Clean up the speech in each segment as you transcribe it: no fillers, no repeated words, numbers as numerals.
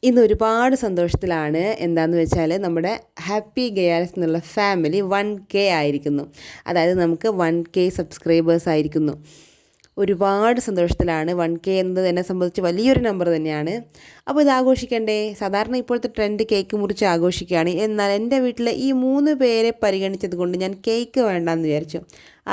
ഇന്ന് ഒരുപാട് സന്തോഷത്തിലാണ്. എന്താണെന്ന് വെച്ചാൽ നമ്മുടെ ഹാപ്പി ഗയാൽസ് എന്നുള്ള ഫാമിലി 1K ആയിരിക്കുന്നു. അതായത് നമുക്ക് 1K സബ്സ്ക്രൈബേഴ്സ് ആയിരിക്കുന്നു. ഒരുപാട് സന്തോഷത്തിലാണ്. 1K എന്നത് എന്നെ സംബന്ധിച്ച് വലിയൊരു നമ്പർ തന്നെയാണ്. അപ്പോൾ ഇത് ആഘോഷിക്കണ്ടേ? സാധാരണ ഇപ്പോഴത്തെ ട്രെൻഡ് കേക്ക് മുറിച്ച് ആഘോഷിക്കുകയാണ്. എന്നാൽ എൻ്റെ വീട്ടിൽ ഈ 3 പേരെ പരിഗണിച്ചത് കൊണ്ട് ഞാൻ കേക്ക് വേണ്ടാന്ന് വിചാരിച്ചു.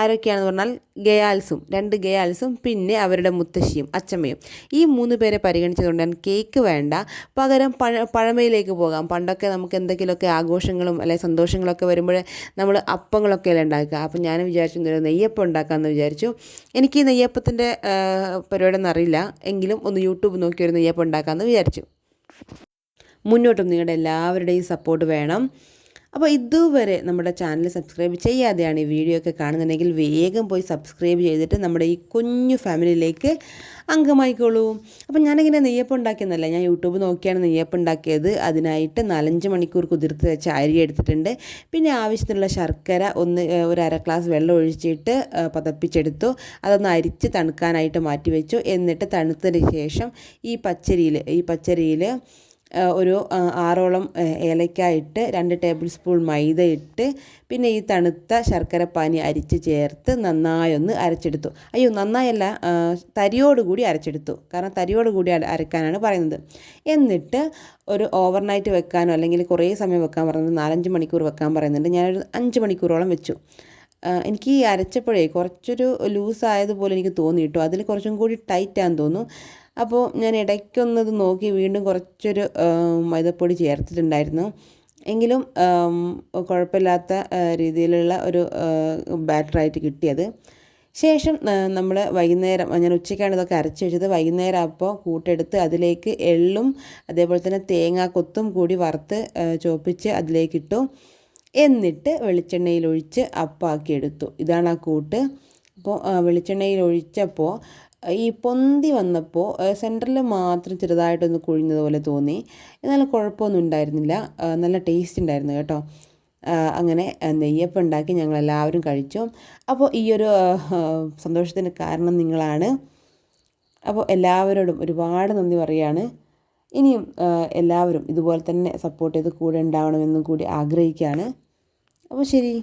ആരൊക്കെയാണെന്ന് പറഞ്ഞാൽ ഗയാൽസും 2 ഗയാൽസും പിന്നെ അവരുടെ മുത്തശ്ശിയും അച്ചമ്മയും. ഈ 3 പേരെ പരിഗണിച്ചതുകൊണ്ട് ഞാൻ കേക്ക് വേണ്ട, പകരം പഴമയിലേക്ക് പോകാം. പണ്ടൊക്കെ നമുക്ക് എന്തെങ്കിലുമൊക്കെ ആഘോഷങ്ങളും അല്ലെങ്കിൽ സന്തോഷങ്ങളൊക്കെ വരുമ്പോൾ നമ്മൾ അപ്പങ്ങളൊക്കെയല്ലേ ഉണ്ടാക്കുക. അപ്പം ഞാൻ വിചാരിച്ചു നെയ്യപ്പം ഉണ്ടാക്കാമെന്ന് വിചാരിച്ചു. എനിക്ക് ഈ നെയ്യപ്പത്തിൻ്റെ പരിപാടിയൊന്നും അറിയില്ല, എങ്കിലും ഒന്ന് യൂട്യൂബ് നോക്കി ഒരു നെയ്യപ്പം ഉണ്ടാക്കാമെന്ന് വിചാരിച്ചു. മുന്നോട്ടും നിങ്ങളുടെ എല്ലാവരുടെയും സപ്പോർട്ട് വേണം. അപ്പോൾ ഇതുവരെ നമ്മുടെ ചാനൽ സബ്സ്ക്രൈബ് ചെയ്യാതെയാണ് ഈ വീഡിയോ ഒക്കെ കാണുന്നുണ്ടെങ്കിൽ വേഗം പോയി സബ്സ്ക്രൈബ് ചെയ്തിട്ട് നമ്മുടെ ഈ കുഞ്ഞു ഫാമിലിയിലേക്ക് അംഗമായിക്കോളൂ. അപ്പോൾ ഞാനിങ്ങനെ നെയ്യപ്പം ഉണ്ടാക്കിയെന്നല്ല, ഞാൻ യൂട്യൂബ് നോക്കിയാണ് നെയ്യപ്പം ഉണ്ടാക്കിയത്. അതിനായിട്ട് 4-5 മണിക്കൂർ കുതിർത്ത് വെച്ച അരി എടുത്തിട്ടുണ്ട്. പിന്നെ ആവശ്യത്തിനുള്ള ശർക്കര ഒരു അര ഗ്ലാസ് വെള്ളം ഒഴിച്ചിട്ട് പതപ്പിച്ചെടുത്തു. അതൊന്ന് അരിച്ച് തണുക്കാനായിട്ട് മാറ്റി വെച്ചു. എന്നിട്ട് തണുത്തതിന് ശേഷം ഈ പച്ചരിയിൽ ഒരു 6ഓളം ഏലക്കായ ഇട്ട് 2 ടേബിൾ സ്പൂൺ മൈദ ഇട്ട് പിന്നെ ഈ തണുത്ത ശർക്കരപ്പാനി അരിച്ച് ചേർത്ത് നന്നായൊന്ന് അരച്ചെടുത്തു. നന്നായല്ല, തരിയോടുകൂടി അരച്ചെടുത്തു. കാരണം തരിയോടുകൂടി അരക്കാനാണ് പറയുന്നത്. എന്നിട്ട് ഒരു ഓവർനൈറ്റ് വെക്കാനോ അല്ലെങ്കിൽ കുറേ സമയം വെക്കാൻ പറയുന്നത് 4-5 മണിക്കൂർ വെക്കാൻ പറയുന്നുണ്ട്. ഞാനൊരു 5 മണിക്കൂറോളം വെച്ചു. എനിക്ക് ഈ അരച്ചപ്പോഴേ കുറച്ചൊരു ലൂസായതുപോലെ എനിക്ക് തോന്നി കേട്ടോ. അതിൽ കുറച്ചും കൂടി ടൈറ്റാന്ന് തോന്നുന്നു. അപ്പോൾ ഞാൻ ഇടയ്ക്കൊന്നത് നോക്കി വീണ്ടും കുറച്ചൊരു മൈദപ്പൊടി ചേർത്തിട്ടുണ്ടായിരുന്നു. എങ്കിലും കുഴപ്പമില്ലാത്ത രീതിയിലുള്ള ഒരു ബാറ്ററായിട്ട് കിട്ടിയത്. ശേഷം നമ്മൾ വൈകുന്നേരം, ഞാൻ ഉച്ചയ്ക്കാണ് ഇതൊക്കെ അരച്ച് വെച്ചത്. വൈകുന്നേരം അപ്പോൾ കൂട്ടെടുത്ത് അതിലേക്ക് എള്ളും അതേപോലെ തന്നെ തേങ്ങാക്കൊത്തും കൂടി വറുത്ത് ചോപ്പിച്ച് അതിലേക്കിട്ടു. എന്നിട്ട് വെളിച്ചെണ്ണയിൽ ഒഴിച്ച് അപ്പാക്കിയെടുത്തു. ഇതാണ് ആ കൂട്ട്. അപ്പോൾ വെളിച്ചെണ്ണയിൽ ഒഴിച്ചപ്പോൾ ഈ പൊന്തി വന്നപ്പോൾ സെൻറ്ററിൽ മാത്രം ചെറുതായിട്ടൊന്ന് കുഴിഞ്ഞതുപോലെ തോന്നി. എന്നാലും കുഴപ്പമൊന്നും ഉണ്ടായിരുന്നില്ല, നല്ല ടേസ്റ്റ് ഉണ്ടായിരുന്നു കേട്ടോ. അങ്ങനെ നെയ്യപ്പം ഉണ്ടാക്കി ഞങ്ങളെല്ലാവരും കഴിച്ചു. അപ്പോൾ ഈ ഒരു സന്തോഷത്തിന് കാരണം നിങ്ങളാണ്. അപ്പോൾ എല്ലാവരോടും ഒരുപാട് നന്ദി പറയുകയാണ്. ഇനിയും എല്ലാവരും ഇതുപോലെ തന്നെ സപ്പോർട്ട് ചെയ്ത് കൂടെ ഉണ്ടാവണമെന്നും കൂടി ആഗ്രഹിക്കുകയാണ്. അപ്പോൾ ശരി.